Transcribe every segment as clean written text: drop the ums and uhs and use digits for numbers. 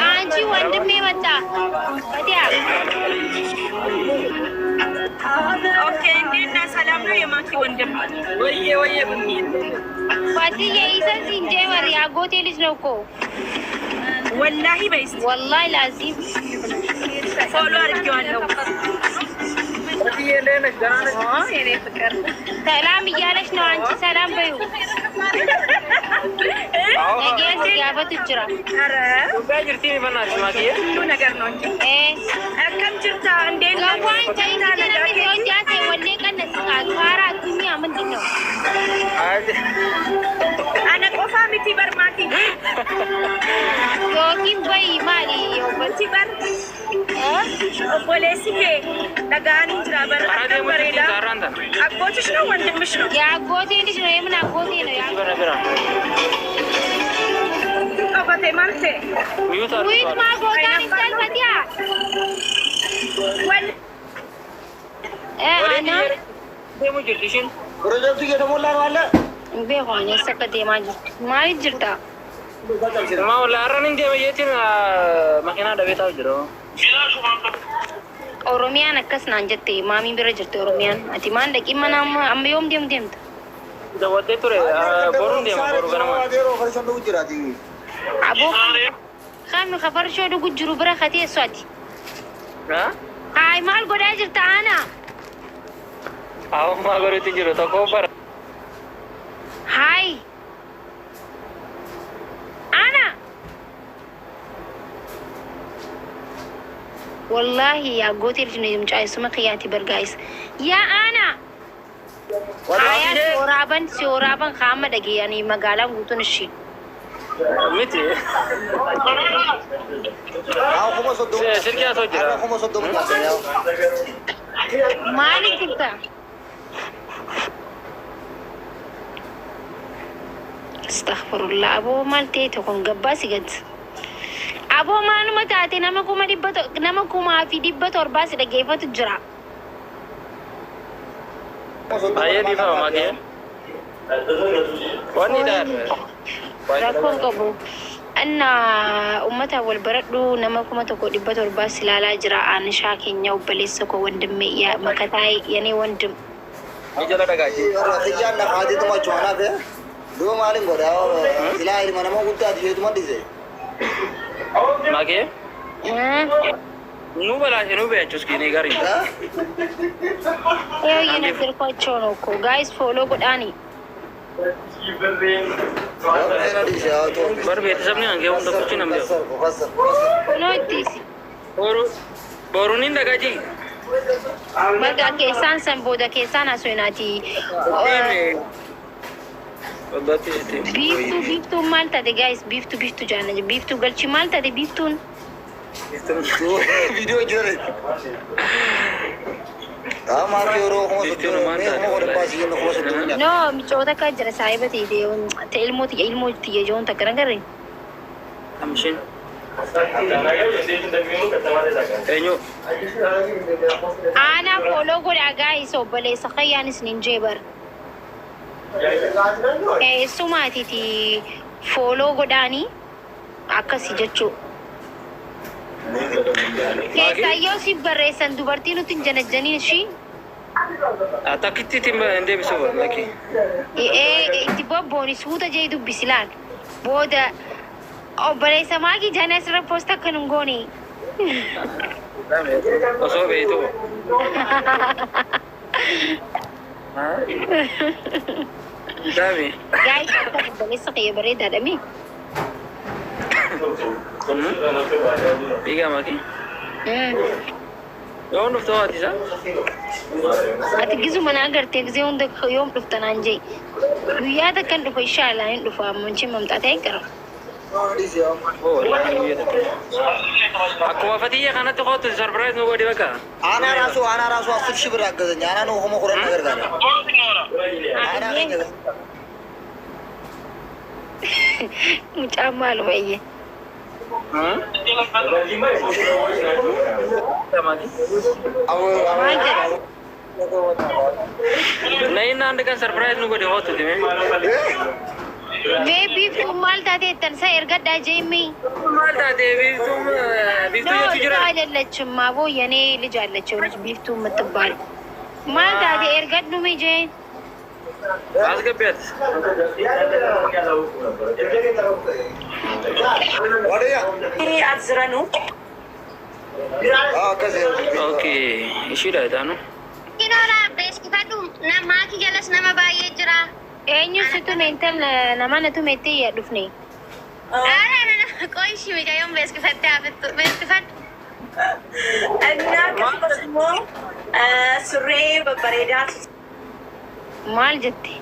አንቺ ወንድሜ መጣ ፈቲያ ኦኬ እንዴት ነህ? ሰላም ነው የማኪ ወንድም? ወዬ ፈቲዬ ይሰን ሲንጀመር ያጎቴ ልጅ ነው እኮ ወላሂ በይስ ወላሂ ላዚም ፎሎ አድርጌዋለሁ። የኔ ፍቅር ሰላም እያለች ነው። አንቺ ሰላም በዩ ነገ ያበቱ ጅራ ሁሉ ነገር ነው እንጂ ከም ጅርታ እንዴት ገዋን ተይታለች ወጃቴ ወሌ ቀነስ ካራ ዱኒያ ምንድን ነው አነ ቆፋ ሚቲ በርማቲ ዮኪን በይ ማሊ ሚቲ በር obolesaa dagaan jira barra bareeda abbootish ነው ወንድምሽ ነው ያጎቴ ልጅ ነው የምን አጎቴ ነው አባቴ ማለት ዊት ማጎታን ይስል ፈቲያ ወል አና ደሞ ጅርሽን ፕሮጀክቱ እየተሞላ ነው አለ ቤሆነ ሰከቴ ማይ ጅርታ ማውላ አረን እንደ በየቲን መኪና ደቤታው ጅሮ ኦሮሚያን አከስና አንጀቴ ማሚ ብረ ጅርቴ ኦሮሚያን አቲ ማን ደቂ ማናም አምዮም ደምት ደወቴ ቱሬ ቦሩን ደማ ቦሩ ገናማ አቦ ካም ከፈርሾ ዱ ጉጅሩ ብረ ከቴ ሷቲ አይ ማል ጎዳ ጅርታ አና አው ማገሩት ጅሮ ተቆበር ሃይ አና والله يا قوتي الجنة مجاي سمك ياتي برجايس يا أنا هاي سورابن خامة دقي يعني مقالة قوتون الشيء متى شركة توجه مالك انت استغفر الله أبو مالتي تكون قباسي قد أبو ما نمتاتي نمكو ما في دبت أرباس لقيفة الجرع أيه دي فاهم ماكي واني دار راكون قبو أن أمتها والبردو نمكو ما تكو دبت أرباس لا جرع عن شاكي نيو بليسكو وندم يا مكتاي يعني وندم يجلا دقاجي خيجان نخادي تما جوانا به دو مالين غدا إلهي ما نمو قلت أدي تما ديزه ماكي نو بلا نو بيجوس كيني غاري يو ينزل كوتشونو كو guys follow godani बर बेट सबने आगे उन कुछ ना मिलो follow this बोरुनिन दगाजी मगा केसान संबोधा केसान असोनाती beef to malta de guys beef to jana beef to galchi malta de beef to video jore मार्के रो हो no mi chota ka jara saibati de te ilmo tiye jon takran kar rahi amshin enyo ana follow go guys obolesaa qayanis ninjebar sumati ti follow godani akasi jechu Kayo si Baresan dubartino tin janajani shi atakiti tim ende biso laki iti boboni suta jay du bisilan boda obolesaa magi janas ra posta kanungoni oso beito dami guys obolesaa kayo bareda dami Iga maki يوم نفتح هذا أتجهز من أجر تجهز يوم ده يوم نفتح نانجي ويادا كان نفوي شالا نفوي منشي ممتازين كرا aku fatiyee kana tokko surprise nu godhe baka ana rasu asif shibir agazan ana no homo quran nagar gane ana kanya mucamal baye नहीं ना अंडे का सरप्राइज नु को देखो तो तुम्हें Maybe from Malta they can say erga da Jamie. Malta they beef to No, you. I let you mavo yane lijal let you beef to matabal. Malta they erga no me Jane. Ask a bit. What are you? Azranu. Ah, kasi. Okay, issue that, no? Kinora, best if I do, Namaki jealous Nama by Jura. And you sit to maintain Namana to make tea at Dufney. I don't know, Koishi, I am best if I have it to best if I. And now, Cosmo, Surrey, Bareda. Mal jetee.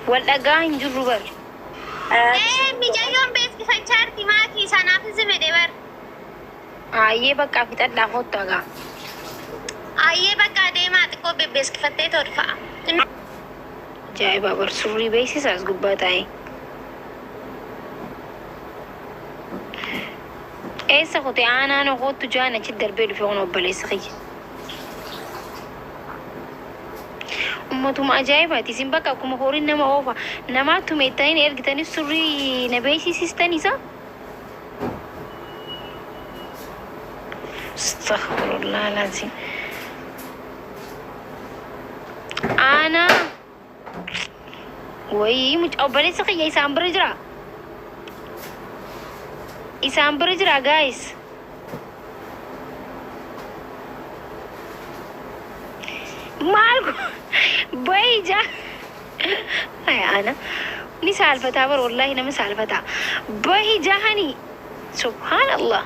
Well, a guy in Juruber. Eh, Mijayon best if I charity Maki, son of the Medever. I ever capital la hotaga. I ever got a mat be best for Tetorfa. Jai Baba Suri basis as good, but I. Esa hote ana no go to join a chidder bed for no balesri. Umatum ajaiba, tis in baka kumorin nama over. Nama to maintain ergitani suri nebasi sistanisa. Astaghfirullah lazim. Ana wai much obalesri yai sambrajra. Isambrajra guys. Malgo Baija. Ay ana. Ni salfata war wallahi na salfata. Baija hani. Subhanallah.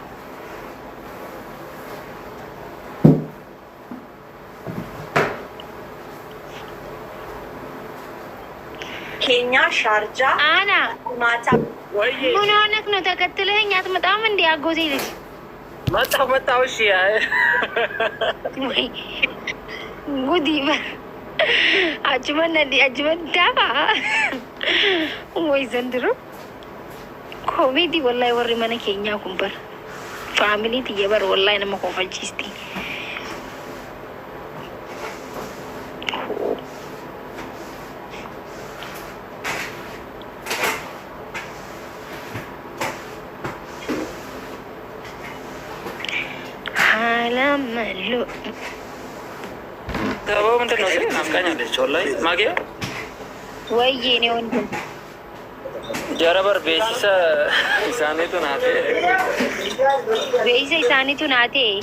Kenya, Sharjah. Ana. Mata. Muno nak no takatile nyat mataman dia gozi. Mata Oshia. Wai. Gudi ba. Ajuman nadi ajuman daba. Wai zandro. Comedy wallahi warri mana Kenya kumpar. Family tiya bar wallahi nama kofal chisti. Malu. Tahu mana tu sih? Namanya ada colai, magia. Wah ini untuk. Jara berbeza isane tu nate. Beza isane tu nate.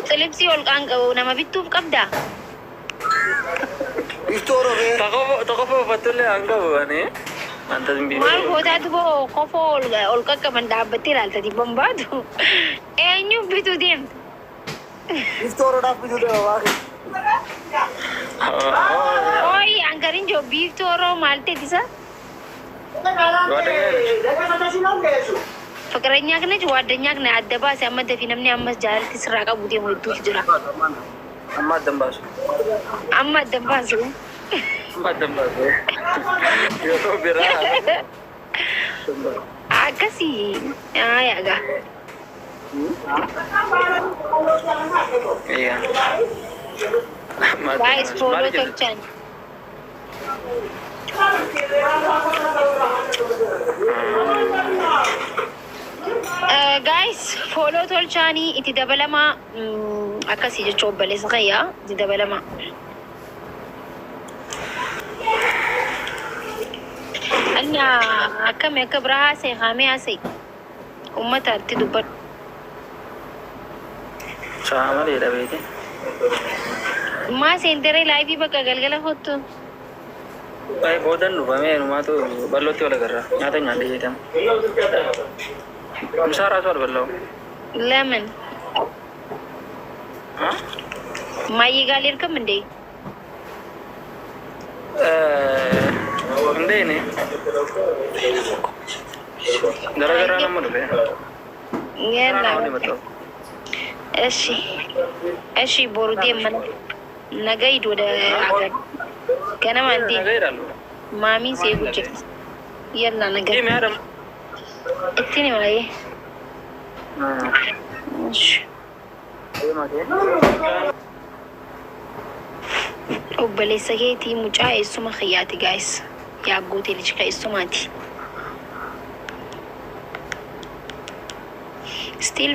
Seleb si orang nama bitu kabda. Itu orang. Toko betul le angka bukan ni. Mal hoda tu bo kofo olka kamanda betil alta di bomba tu. Enyu bitu dem. Itu orang apa juga awak? Oi, angkarin jo beef tu orang malte disa. Fakarnya kena juadanya kena ada bahasa amat tapi namanya amat jalan tisraka budi mau itu jera. Amat dembas. Amat dembas. Amat dembas. Yo tu berat. Agak sih, ya agak. Iya. Guys, follow the channel. Guys, follow the channel. Iti double ma. Agak sih jo coba les kaya. Iti double ma. Anya, agak mereka berasa kami asik. Umat arti dupat. Sama dia dah betul. Mas entere live भी बका गलगला हो तो भाई बहुत दिन रुका मैं रुमा तो बल्लोती वाला कर रहा यहाँ तक यहाँ ले जाते हम सारा सवाल बल्लो lemon हाँ माई गालियर का मंडे मंडे ने जरा नंबर पे ये ना नहीं बताओ ऐसी बोल दिए मन नगाई डोडा आगर क्या ना मानती मामी से कुछ ये ना नगाई ये मैडम इतनी वाला ये oboleessa keetii mucaa eessuma khiyyaati guys. Yaa goote lichika eessumaati. Still